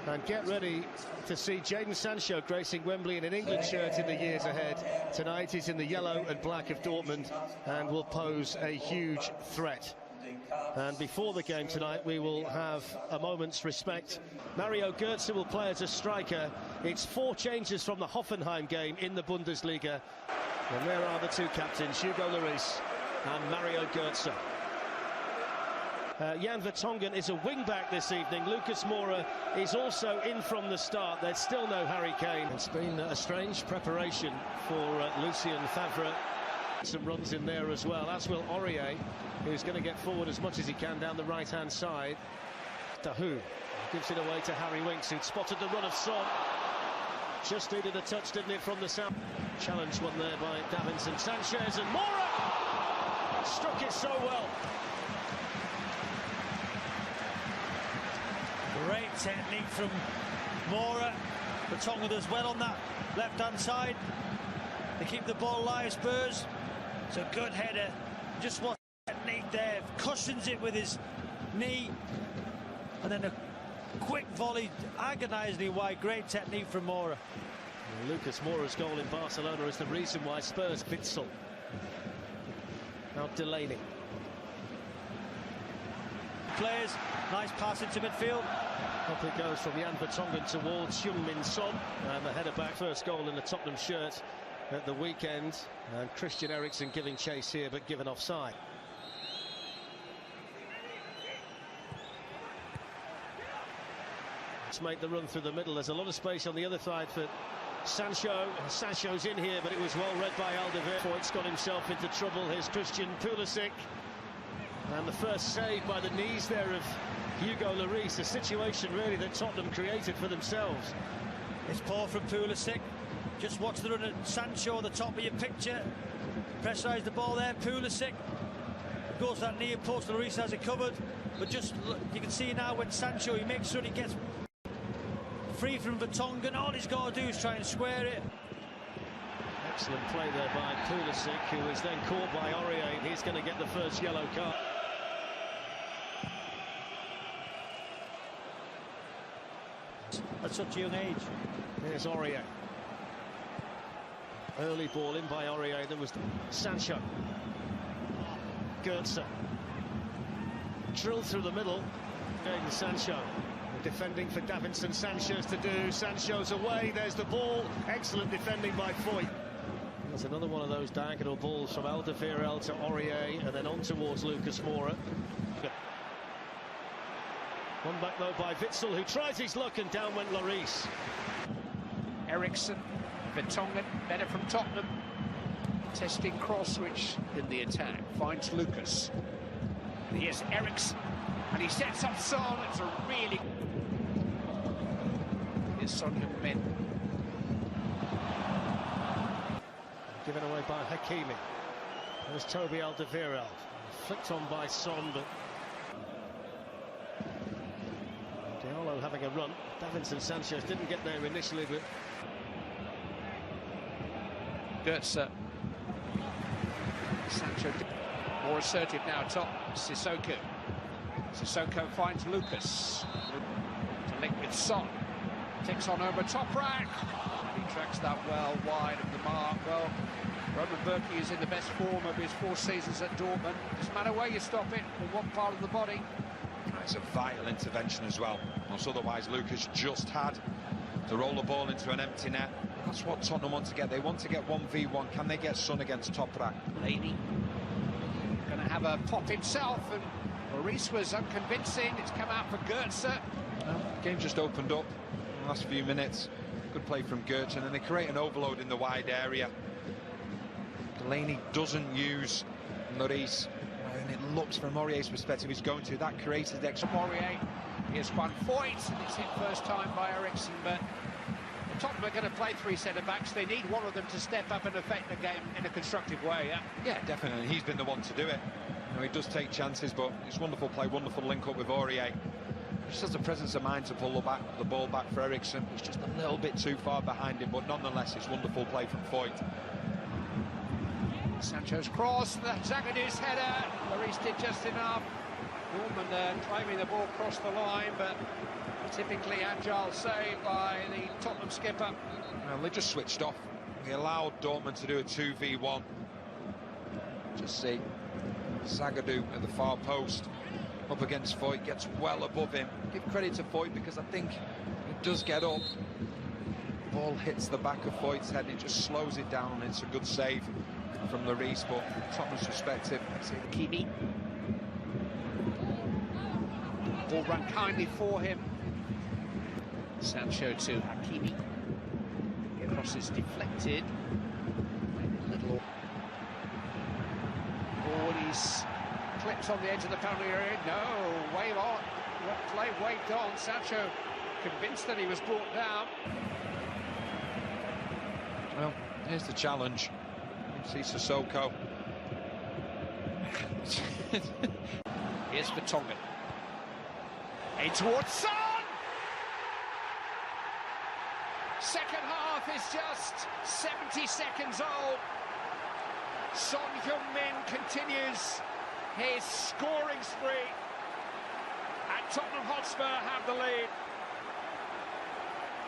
And get ready to see Jadon Sancho gracing Wembley in an England shirt in the years ahead. Tonight he's in the yellow and black of Dortmund and will pose a huge threat. And before the game tonight, we will have a moment's respect. Mario Götze will play as a striker. It's 4 changes from the Hoffenheim game in the Bundesliga. And there are the 2 captains, Hugo Lloris and Mario Götze. Jan Vertonghen is a wing-back this evening. Lucas Moura is also in from the start. There's still no Harry Kane. It's been a strange preparation for Lucien Favre. Some runs in there as well, as will Aurier, who's going to get forward as much as he can down the right-hand side. Dahoud gives it away to Harry Winks, who'd spotted the run of Son. Just needed a touch, didn't it, from the south. Challenge one there by Davinson Sanchez, and Moura struck it so well. Great technique from Moura. Vertonghen does well on that left-hand side. They keep the ball alive, Spurs. It's a good header. Just what technique there. Cushions it with his knee. And then a quick volley, agonisingly wide. Great technique from Moura. Lucas Moura's goal in Barcelona is the reason why Spurs Witsel. Now Delaney. Players, nice pass into midfield. Up it goes from Jan Vertonghen towards Heung-min Son, and the header back. First goal in the Tottenham shirt at the weekend, and Christian Eriksen giving chase here but given offside. Let's make the run through the middle. There's a lot of space on the other side for Sancho. Sancho's in here, but it was well read by Alderweireld. Foyt's got himself into trouble. Here's Christian Pulisic. And the first save by the knees there of Hugo Lloris, a situation really that Tottenham created for themselves. It's poor from Pulisic. Just watch the run at Sancho on the top of your picture. Pressurise the ball there, Pulisic. Goes to that near post, Lloris has it covered. But just look, you can see now when Sancho, he makes sure he gets free from Vertonghen. All he's got to do is try and square it. Excellent play there by Pulisic, who was then caught by Aurier, and he's going to get the first yellow card. At such a young age. Here's Aurier. Early ball in by Aurier. There was Sancho. Götze. Drilled through the middle. Jadon Sancho. Defending for Davinson Sanchez to do. Sancho's away. There's the ball. Excellent defending by Foyt. There's another one of those diagonal balls from Alderweireld to Aurier, and then on towards Lucas Moura. One back though by Witsel, who tries his luck, and down went Lloris. Eriksen, Vertonghen, better from Tottenham. Testing cross switch in the attack, finds Lucas. Here's Eriksen, and he sets up Son. It's a really... Here's Son Heung-min. Given away by Hakimi. There's Toby Alderweireld. Flicked on by Son, but Diallo having a run. Davinson Sanchez didn't get there initially, but Götze. Sancho more assertive now, top. Sissoko. Sissoko finds Lucas. To link with Son. Takes on over top rack. He tracks that well wide of the mark. Well, Roman Bürki is in the best form of his 4 seasons at Dortmund. Doesn't matter where you stop it, in what part of the body. It's a vital intervention as well. Otherwise, Lucas just had to roll the ball into an empty net. That's what Tottenham want to get. They want to get 1v1. Can they get Son against Toprak? Laney going to have a pop himself, and Lloris was unconvincing. It's come out for Götze. The game just opened up in the last few minutes. Good play from Götze, and then they create an overload in the wide area. Delaney doesn't use Lloris, and it looks from Aurier's perspective he's going to. That created the extra. Aurier. Here's one Foyt, and it's hit first time by Eriksen, but Tottenham are going to play 3 centre-backs. They need one of them to step up and affect the game in a constructive way, yeah? Yeah, definitely. He's been the one to do it. You know, he does take chances, but it's wonderful play, wonderful link-up with Aurier. He just has the presence of mind to pull the ball back for Eriksen. He's just a little bit too far behind him, but nonetheless, it's wonderful play from Foyt. Sancho's cross, the Zagadou's header. Lloris did just enough. Norman claiming the ball crossed the line, but Typically agile save by the Tottenham skipper. Well, they just switched off. He allowed Dortmund to do a 2v1. Just see Zagadou at the far post up against Foyt, gets well above him. Give credit to Foyt because I think he does get up. The ball hits the back of Foyt's head, it just slows it down. It's a good save from Lloris, but Tottenham's perspective. Hakimi. Ball run kindly for him. Sancho to Hakimi. Cross is deflected. Little ball is clipped on the edge of the penalty area. No, wave on. Play waved on. Sancho convinced that he was brought down. Well, here's the challenge. You see Sissoko. Here's Vertonghen. In towards Son! Second half is just 70 seconds old. Son Heung-min continues his scoring spree. And Tottenham Hotspur have the lead.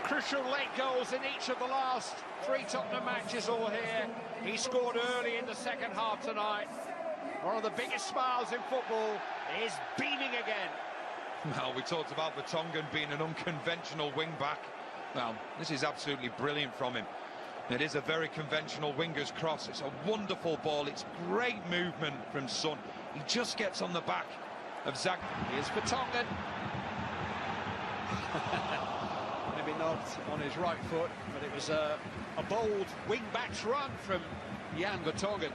Crucial late goals in each of the last 3 Tottenham matches all here. He scored early in the second half tonight. One of the biggest smiles in football is beaming again. Well, we talked about Vertonghen being an unconventional wing-back. Well, this is absolutely brilliant from him. It is a very conventional winger's cross. It's a wonderful ball. It's great movement from Son. He just gets on the back of Zag. Here's Vertonghen. Maybe not on his right foot, but it was a bold wing-back's run from Jan Vertonghen.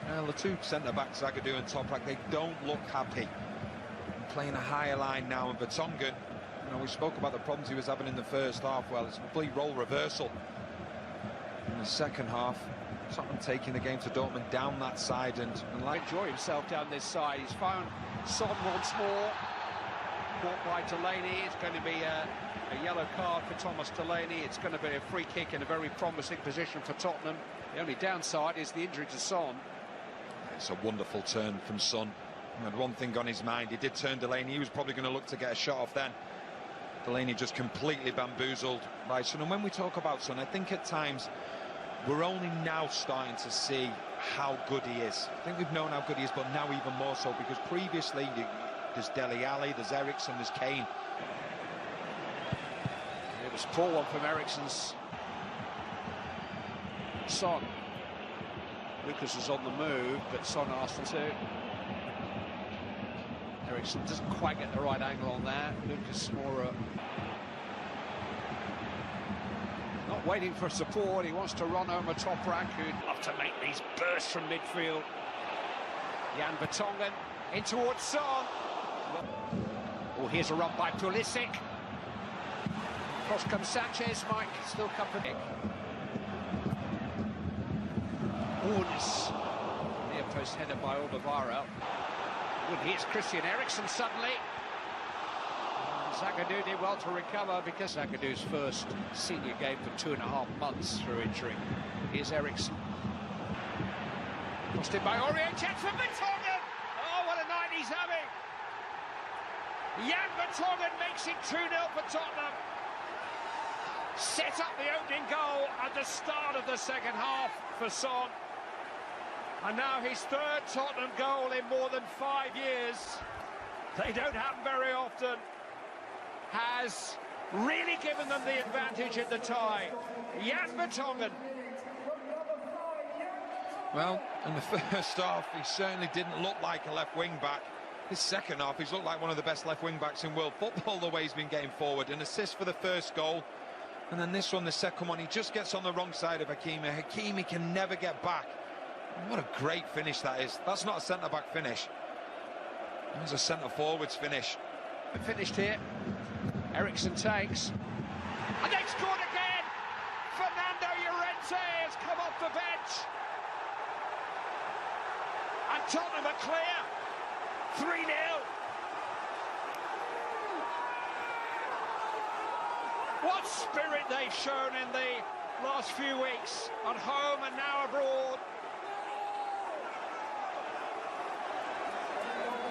Well, the two centre-backs, Zagadou and Toprak, they don't look happy. Playing a higher line now, and Vertonghen, you know, we spoke about the problems he was having in the first half. Well, it's a complete role reversal in the second half. Tottenham taking the game to Dortmund down that side and like enjoy himself down this side. He's found Son once more. Caught by Delaney. It's going to be a yellow card for Thomas Delaney. It's going to be a free kick in a very promising position for Tottenham. The only downside is the injury to Son. It's a wonderful turn from Son. He had one thing on his mind. He did turn Delaney. He was probably going to look to get a shot off then. Delaney just completely bamboozled by Son. And when we talk about Son, I think at times we're only now starting to see how good he is. I think we've known how good he is, but now even more so, because previously there's Dele Alli, there's Eriksen, there's Kane. It was a poor one from Eriksen's Son. Lucas was on the move, but Son asked him to. Eriksen doesn't quite get the right angle on that. Lucas Moura not waiting for support. He wants to run over Toprak, who'd love to make these bursts from midfield. Jan Vertonghen in towards Son. Oh, here's a run by Pulisic. Cross comes Sanchez. Mike still come for Nick. Ornes. Near post header by Alderweireld. Good, here's Christian Eriksen suddenly. Zagadou did well to recover because Zagadou's first senior game for 2.5 months through injury. Here's Eriksen. Crossed in by Aurier, chance for Vertonghen! Oh, what a night he's having! Jan Vertonghen makes it 2-0 for Tottenham. Set up the opening goal at the start of the second half for Son. And now his third Tottenham goal in more than 5 years. They don't happen very often. Has really given them the advantage in the tie. Jan Vertonghen. Well, in the first half, he certainly didn't look like a left wing-back. His second half, he's looked like one of the best left wing-backs in world football, the way he's been getting forward. An assist for the first goal. And then this one, the second one, he just gets on the wrong side of Hakimi. Hakimi can never get back. What a great finish that is. That's not a centre-back finish. It's a centre-forwards finish. Finished here. Eriksen takes. And they scored again! Fernando Llorente has come off the bench. And Tottenham are clear. 3-0. What spirit they've shown in the last few weeks, at home and now abroad.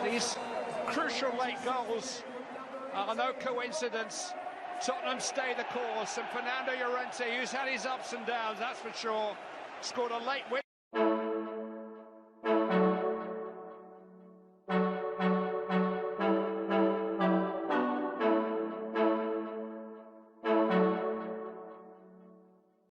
These crucial late goals are no coincidence. Tottenham stay the course, and Fernando Llorente, who's had his ups and downs, that's for sure, scored a late win.